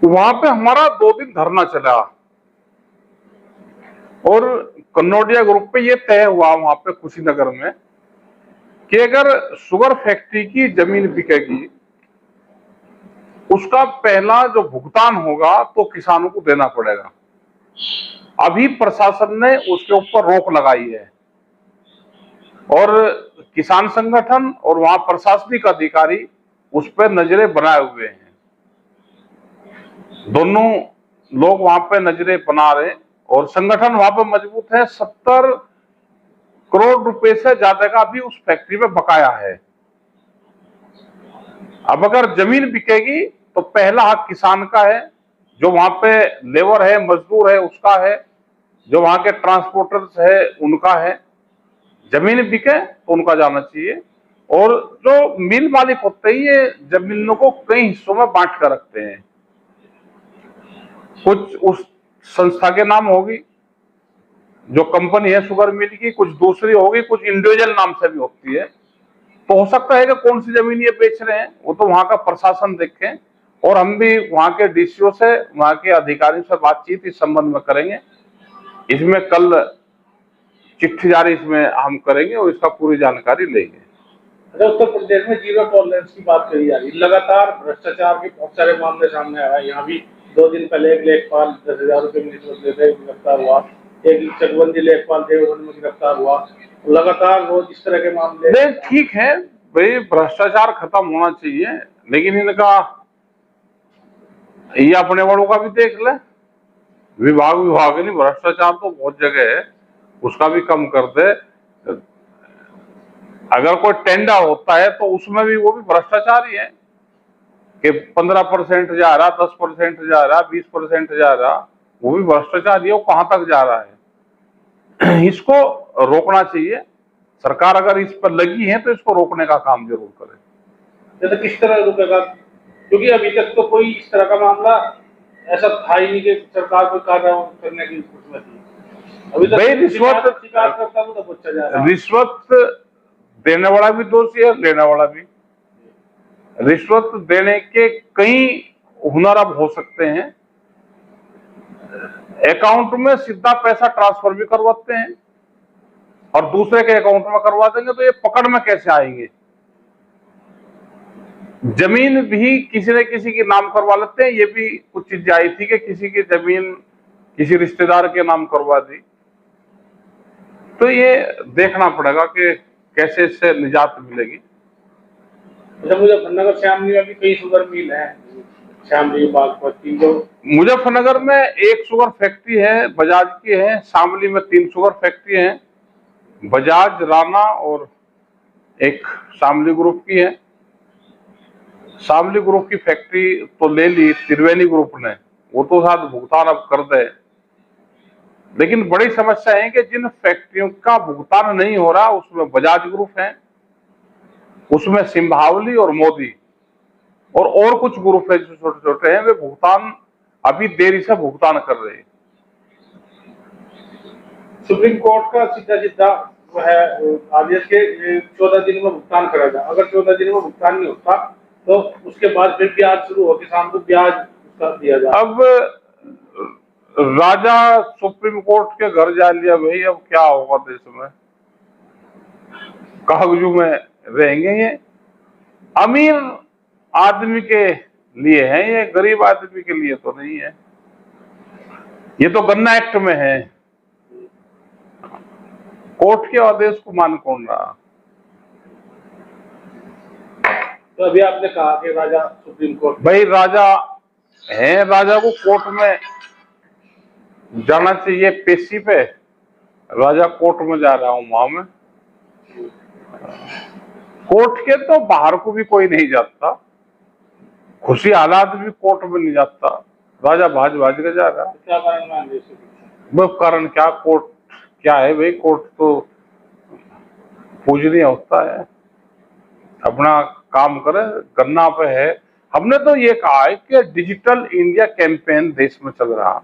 वहां पे हमारा 2 दिन धरना चला और कन्नौजिया ग्रुप पे ये तय हुआ वहां पे कुशीनगर में कि अगर शुगर फैक्ट्री की जमीन बिकेगी उसका पहला जो भुगतान होगा तो किसानों को देना पड़ेगा। अभी प्रशासन ने उसके ऊपर रोक लगाई है और किसान संगठन और वहां प्रशासनिक अधिकारी उस पर नजरें बनाए हुए हैं। दोनों लोग वहां पे नजरें बना रहे और संगठन वहां पे मजबूत है। 70 करोड़ रुपए से ज्यादा का भी उस फैक्ट्री में बकाया है। अब अगर जमीन बिकेगी तो पहला हक किसान का है, जो वहां पे लेबर है, मजदूर है उसका है, जो वहां के ट्रांसपोर्टर्स है उनका है। जमीन बिके तो उनका जाना चाहिए। और जो मिल मालिक होते हैं ये जमीनों को कई हिस्सों में बांट कर रखते हैं। कुछ उस संस्था के नाम होगी जो कंपनी है शुगर मिल की, कुछ दूसरी होगी, कुछ इंडिविजुअल नाम से भी होती है। तो हो सकता है कि कौन सी जमीन ये बेच रहे हैं वो तो वहां का प्रशासन देखें और हम भी वहां के डीसीओ से, वहां के अधिकारियों से बातचीत इस संबंध में करेंगे। इसमें कल चिट्ठी जारी इसमें हम करेंगे और इसका पूरी जानकारी लेंगे। उत्तर प्रदेश में जीरो टॉलरेंस की बात कही जा रही है। लगातार भ्रष्टाचार के बहुत सारे मामले सामने आए। यहाँ भी 2 दिन पहले एक लेखपाल 10,000 रुपए में रिश्वत लेते गिरफ्तार हुआ, एक चकबंदी लेखपाल देवबंद में गिरफ्तार हुआ। लगातार रोज इस तरह के मामले। ठीक है भाई, भ्रष्टाचार खत्म होना चाहिए, लेकिन इनका ये अपने बड़ों का भी देख ले। विभाग नहीं, भ्रष्टाचार तो बहुत जगह है, उसका भी कम कर दे। अगर कोई टेंडर होता है तो उसमें भी वो भी भ्रष्टाचार ही है कि 15% जा रहा, 10% जा रहा, 20% जा रहा, वो भी भ्रष्टाचार ही है। वो कहां तक जा रहा है इसको रोकना चाहिए। सरकार अगर इस पर लगी है तो इसको रोकने का काम जरूर करे। तो किस तरह रुकेगा? क्योंकि अभी तक तो कोई इस तरह का मामला ऐसा था ही नहीं कि सरकार को कार्रवाई करने की उसमें थी। अभी तक रिश्वत शिकायत करता हूं तो बच्चा जा रहा है। रिश्वत देने वाला भी दोषी है, लेने वाला भी। रिश्वत देने के कई हुनर अब हो सकते हैं। अकाउंट में सीधा पैसा ट्रांसफर भी करवाते हैं और दूसरे के अकाउंट में करवा देंगे, तो ये पकड़ में कैसे आएंगे। जमीन भी किसी न किसी के नाम करवा लेते हैं। ये भी कुछ चीजें आई थी कि किसी की जमीन किसी रिश्तेदार के नाम करवा दी। तो ये देखना पड़ेगा कि कैसे इससे निजात मिलेगी। मुजफ्फरनगर शामली में भी कई शुगर मिल है। शामली बागपत जो मुजफ्फरनगर में एक शुगर फैक्ट्री है, बजाज की है। शामली में 3 शुगर फैक्ट्री है, बजाज, राणा और एक शामली ग्रुप की है। शामली ग्रुप की फैक्ट्री तो ले ली त्रिवेणी ग्रुप ने, वो तो शायद भुगतान अब कर दे। लेकिन बड़ी समस्या है कि जिन फैक्ट्रियों का भुगतान नहीं हो रहा उसमें बजाज ग्रुप है, उसमें सिंभावली और मोदी और कुछ ग्रुप है जो छोटे छोटे हैं, वे भुगतान अभी देरी से भुगतान कर रहे हैं। सुप्रीम कोर्ट का सीधा वो है आदेश के 14 दिन में भुगतान करेगा। अगर 14 दिन में भुगतान नहीं होता तो उसके बाद फिर ब्याज शुरू हो, किसान को ब्याज उसका दिया जाए। अब राजा सुप्रीम कोर्ट के घर जा लिया भाई, अब क्या होगा देश में। कागजू में रहेंगे ये। अमीर आदमी के लिए है ये, गरीब आदमी के लिए तो नहीं है। ये तो गन्ना एक्ट में है। कोर्ट के आदेश को मान कौन रहा। तो अभी आपने कहा कि राजा सुप्रीम कोर्ट, भाई राजा है, राजा को कोर्ट में जाना चाहिए पेशी पे। राजा कोर्ट में जा रहा हूं वहां में। कोर्ट के तो बाहर को भी कोई नहीं जाता, खुशी हालात भी कोर्ट में नहीं जाता। राजा भाज भाज के जा रहा। क्या कारण मान लीजिए? वो कारण क्या, कोर्ट क्या है भाई। कोर्ट तो पूजनीय होता है, अपना काम करे। गन्ना पे है। हमने तो ये कहा है कि डिजिटल इंडिया कैंपेन देश में चल रहा,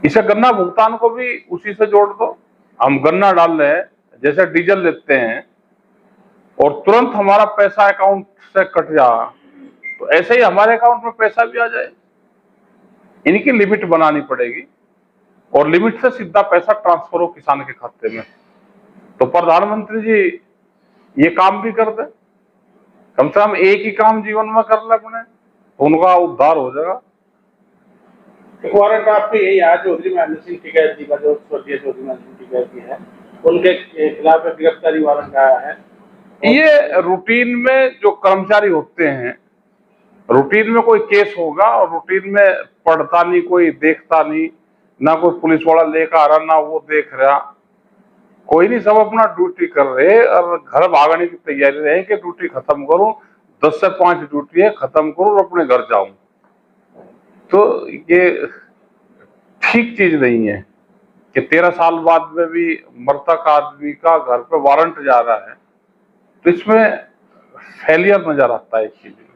इसे गन्ना भुगतान को भी उसी से जोड़ दो। हम गन्ना डाल रहे हैं, जैसे डीजल लेते हैं और तुरंत हमारा पैसा अकाउंट से कट जा, तो ऐसे ही हमारे अकाउंट में पैसा भी आ जाए। इनकी लिमिट बनानी पड़ेगी और लिमिट से सीधा पैसा ट्रांसफर हो किसान के खाते में। तो प्रधानमंत्री जी ये काम भी कर दे, कम से कम एक ही काम जीवन में कर ले अपने, तो उनका उद्धार हो जाएगा। एक वारंट आपके यही है चौधरी महेंद्र सिंह टिकैत जी का, जो स्वर्गीय चौधरी महेंद्र सिंह टिकैत जी है, उनके खिलाफ एक गिरफ्तारी वारंट आया है। ये रूटीन में जो कर्मचारी होते हैं, रूटीन में कोई केस होगा और रूटीन में पढ़ता नहीं, कोई देखता नहीं, ना कोई पुलिस वाला लेकर आ रहा, ना वो देख रहा, कोई नहीं, सब अपना ड्यूटी कर रहे और घर भागने की तैयारी रहे कि ड्यूटी खत्म करूं, 10 से 5 ड्यूटी है, खत्म करूं और अपने घर जाऊं। तो ये ठीक चीज नहीं है कि 13 साल बाद में भी मृतक आदमी का घर पे वारंट जा रहा है। तो इसमें फेलियर नजर आता है इस चीज में।